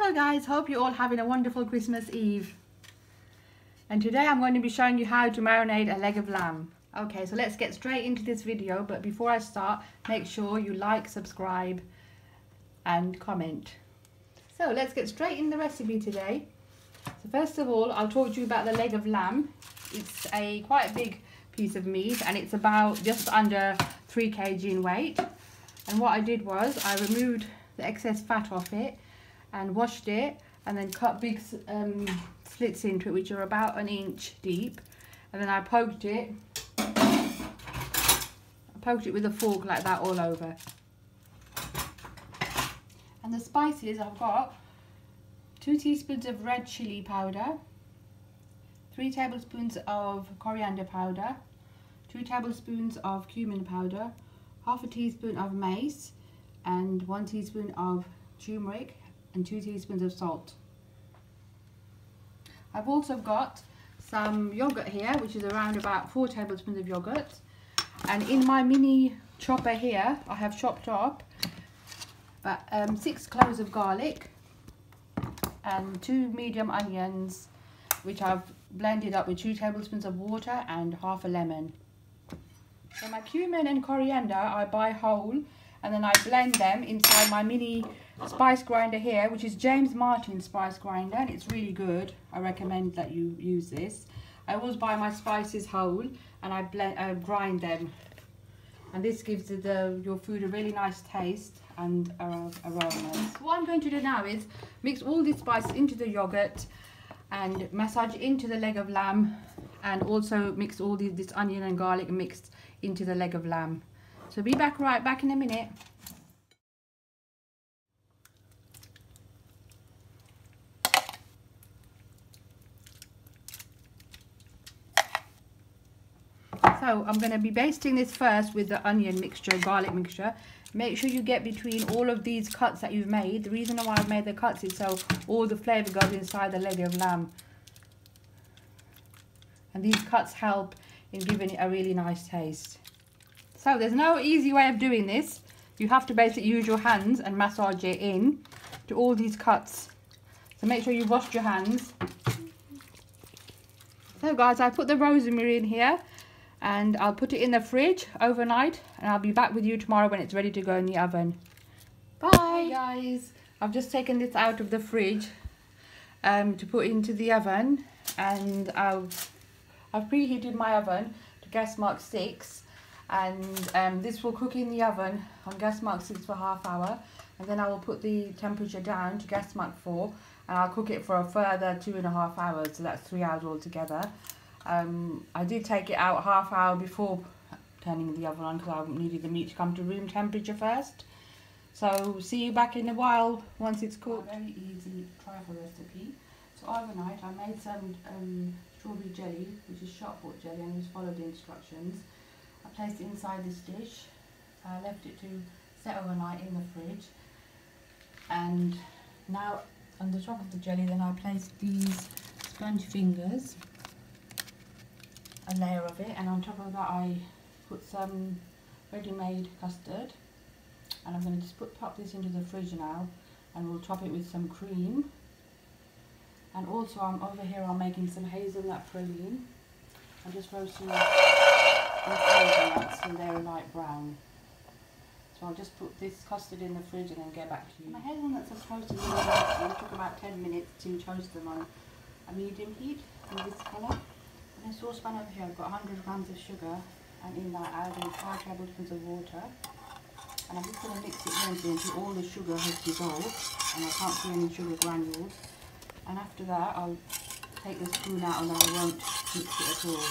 Hello guys, hope you're all having a wonderful Christmas Eve. And today I'm going to be showing you how to marinate a leg of lamb. Okay, so let's get straight into this video, but before I start, make sure you like, subscribe and comment. So let's get straight in the recipe today. So first of all, I'll talk to you about the leg of lamb. It's a quite big piece of meat and it's about just under 3 kg in weight. And what I did was I removed the excess fat off it and washed it and then cut big slits into it, which are about 1 inch deep, and then I poked it with a fork like that all over. And the spices, I've got 2 teaspoons of red chili powder, 3 tablespoons of coriander powder, 2 tablespoons of cumin powder, half a teaspoon of mace, and 1 teaspoon of turmeric, and 2 teaspoons of salt. I've also got some yogurt here, which is around about 4 tablespoons of yogurt. And in my mini chopper here, I have chopped up 6 cloves of garlic and 2 medium onions, which I've blended up with 2 tablespoons of water and half a lemon. So my cumin and coriander I buy whole, and then I blend them inside my mini spice grinder here, which is James Martin spice grinder, and it's really good. I recommend that you use this. I always buy my spices whole and I grind them, and this gives your food a really nice taste and aromas. What I'm going to do now is mix all these spices into the yogurt and massage into the leg of lamb, and also mix all this onion and garlic mixed into the leg of lamb. So be right back in a minute. So I'm going to be basting this first with the onion mixture, garlic mixture. Make sure you get between all of these cuts that you've made. The reason why I've made the cuts is so all the flavour goes inside the leg of lamb. And these cuts help in giving it a really nice taste. So there's no easy way of doing this. You have to basically use your hands and massage it in to all these cuts. So make sure you've washed your hands. So guys, I put the rosemary in here and I'll put it in the fridge overnight, and I'll be back with you tomorrow when it's ready to go in the oven. Bye guys. I've just taken this out of the fridge to put into the oven, and I've preheated my oven to gas mark 6. And this will cook in the oven on gas mark 6 for ½ hour, and then I will put the temperature down to gas mark 4, and I'll cook it for a further 2½ hours, so that's 3 hours altogether. I did take it out ½ hour before turning the oven on because I needed the meat to come to room temperature first. So see you back in a while once it's cooked. A very easy trifle recipe. So overnight I made some strawberry jelly, which is shot put jelly, and just followed the instructions. I placed it inside this dish. I left it to set overnight in the fridge, and now on the top of the jelly then I placed these sponge fingers, a layer of it, and on top of that I put some ready-made custard, and I'm going to just pop this into the fridge now, and we'll top it with some cream. And also I'm making some hazelnut praline. I'm just roasting these hazelnuts and they're a light brown. So I'll just put this custard in the fridge and then get back to you. My hazelnuts are toasted really nicely. It took about 10 minutes to toast them on a medium heat in this colour. In a saucepan over here I've got 100 grams of sugar, and in that I added 5 tablespoons of water. And I'm just going to mix it gently until all the sugar has dissolved and I can't see any sugar granules. And after that I'll take the spoon out and I won't mix it at all.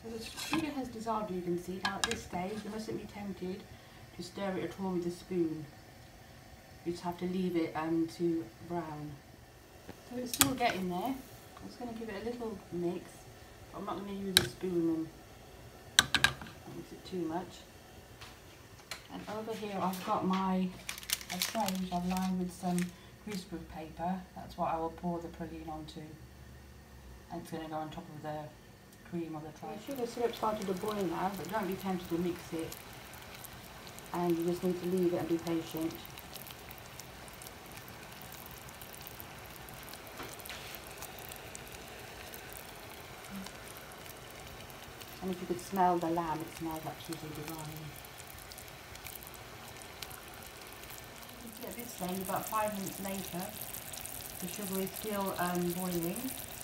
So the sugar has dissolved, you can see. Now at this stage you mustn't be tempted to stir it at all with a spoon. You just have to leave it to brown. So it's still getting there. I'm just going to give it a little mix, but I'm not going to use a spoon and mix it too much. And over here I've got my tray which I've lined with some greaseproof paper. That's what I will pour the praline onto. And it's going to go on top of the cream of the trifle. The sugar syrup started to boil now, but don't be tempted to mix it. And you just need to leave it and be patient. And if you could smell the lamb, it smells absolutely divine. At this stage, about 5 minutes later, the sugar is still boiling. It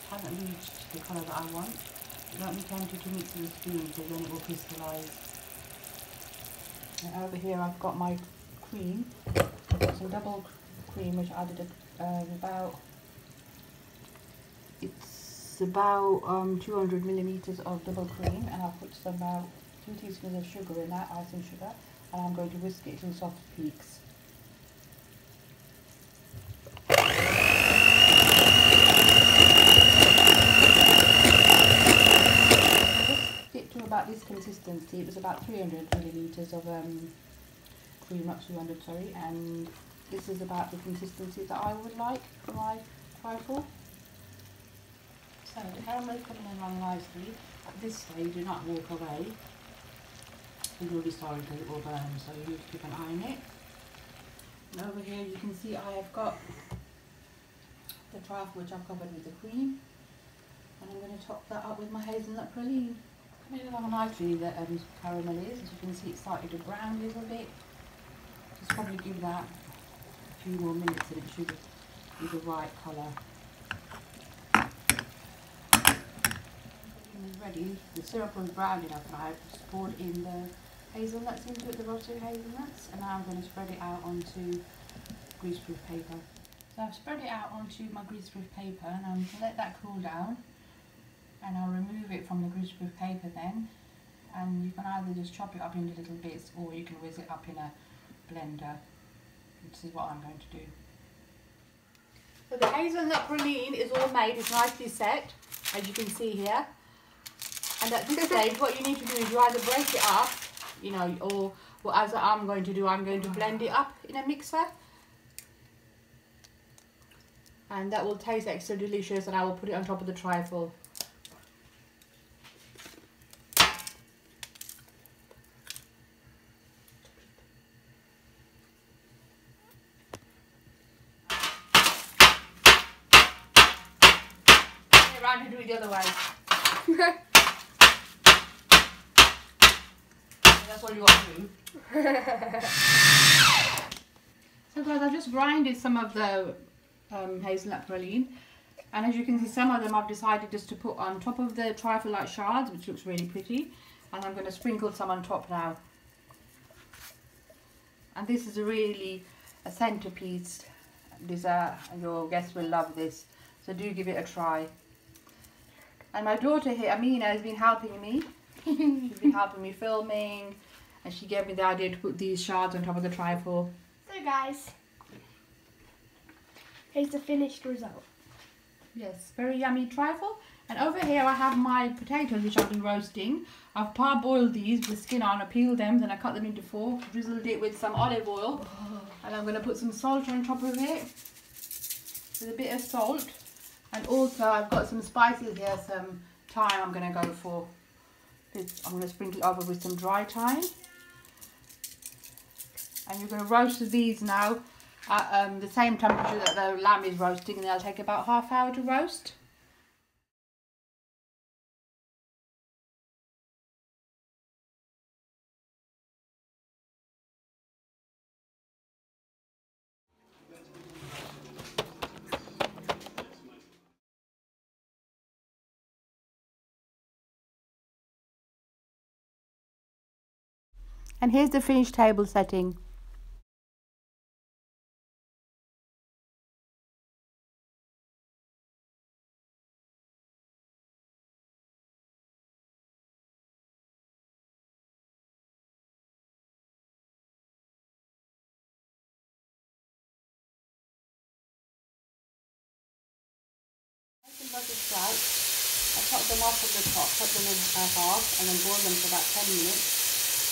hasn't reached the colour that I want. Don't be tempted to mix with a spoon because then it will crystallise. And over here I've got my cream. I've got some double cream which I added it's about 200 millimeters of double cream, and I've put about 2 teaspoons of sugar in that, icing sugar, and I'm going to whisk it to soft peaks. About this consistency. It was about 300 milliliters of cream, not 200, sorry, and this is about the consistency that I would like for my trifle. So the caramel is coming along nicely. At this stage, do not walk away. You'll be sorry because it will burn, so you need to keep an eye on it. And over here you can see I have got the trifle which I've covered with the cream, and I'm going to top that up with my hazelnut praline. Coming along nicely, the caramel is. As you can see, it's started to brown a little bit. Just probably give that a few more minutes and it should be the right colour. It's ready. The syrup was brown enough and I just poured in the hazelnuts into it, the roasted hazelnuts, and now I'm going to spread it out onto greaseproof paper. So I've spread it out onto my greaseproof paper and I'm going to let that cool down. And I'll remove it from the greaseproof paper then, and you can either just chop it up into little bits or you can whiz it up in a blender. This is what I'm going to do. So the hazelnut praline is all made, it's nicely set, as you can see here. And at this stage what you need to do is you either break it up, you know, or well, as I'm going to do, I'm going to blend it up in a mixer. And that will taste extra delicious, and I will put it on top of the trifle. To do it the other way. That's what you want to do. So guys, I've just grinded some of the hazelnut praline, and as you can see, some of them I've decided just to put on top of the trifle like shards, which looks really pretty, and I'm going to sprinkle some on top now. And this is really a centerpiece dessert, and your guests will love this, so do give it a try. And my daughter here, Amina, has been helping me. She's been helping me filming, and she gave me the idea to put these shards on top of the trifle. So guys, here's the finished result. Yes, very yummy trifle. And over here I have my potatoes which I've been roasting. I've parboiled these with skin on, I peeled them, then I cut them into 4, drizzled it with some olive oil, and I'm going to put some salt on top of it, with a bit of salt. And also I've got some spices here, some thyme I'm going to go for. I'm going to sprinkle it over with some dry thyme. And you're going to roast these now at the same temperature that the lamb is roasting, and they'll take about ½ hour to roast. And here's the finished table setting. I chopped them off at the top, cut them in half, and then boiled them for about 10 minutes.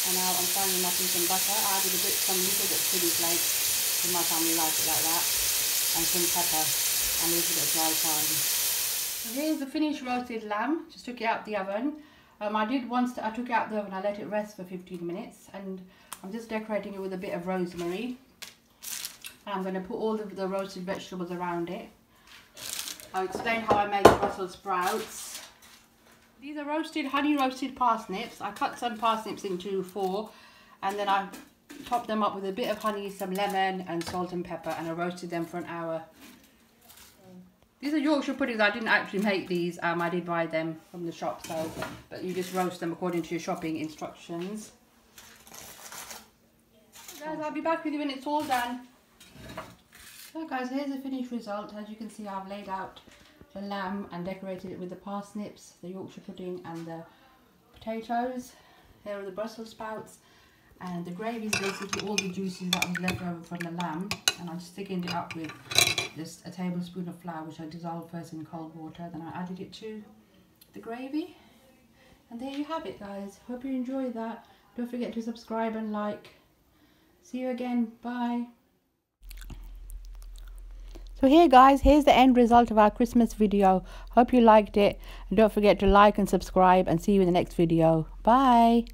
And now I'm frying them up in some butter. I added some little bit of chili flakes, because my family like it like that. and some pepper and a little bit of dry thyme. So here's the finished roasted lamb. Just took it out the oven. I took it out the oven, I let it rest for 15 minutes, and I'm just decorating it with a bit of rosemary. And I'm going to put all of the roasted vegetables around it. I'll explain how I make Brussels sprouts. These are honey roasted parsnips. I cut some parsnips into 4, and then I topped them up with a bit of honey, some lemon and salt and pepper, and I roasted them for an hour. These are Yorkshire puddings. I didn't actually make these. I did buy them from the shop, but you just roast them according to your shopping instructions. Guys, I'll be back with you when it's all done. So guys, here's the finished result. As you can see, I've laid out the lamb and decorated it with the parsnips, the Yorkshire pudding and the potatoes. Here are the Brussels sprouts, and the gravy is basically all the juices that was left over from the lamb, and I'm just thickened it up with just a tablespoon of flour, which I dissolved first in cold water, then I added it to the gravy. And there you have it, guys. Hope you enjoyed that. Don't forget to subscribe and like. See you again. Bye. So here guys, here's the end result of our Christmas video. Hope you liked it, and don't forget to like and subscribe, and see you in the next video. Bye.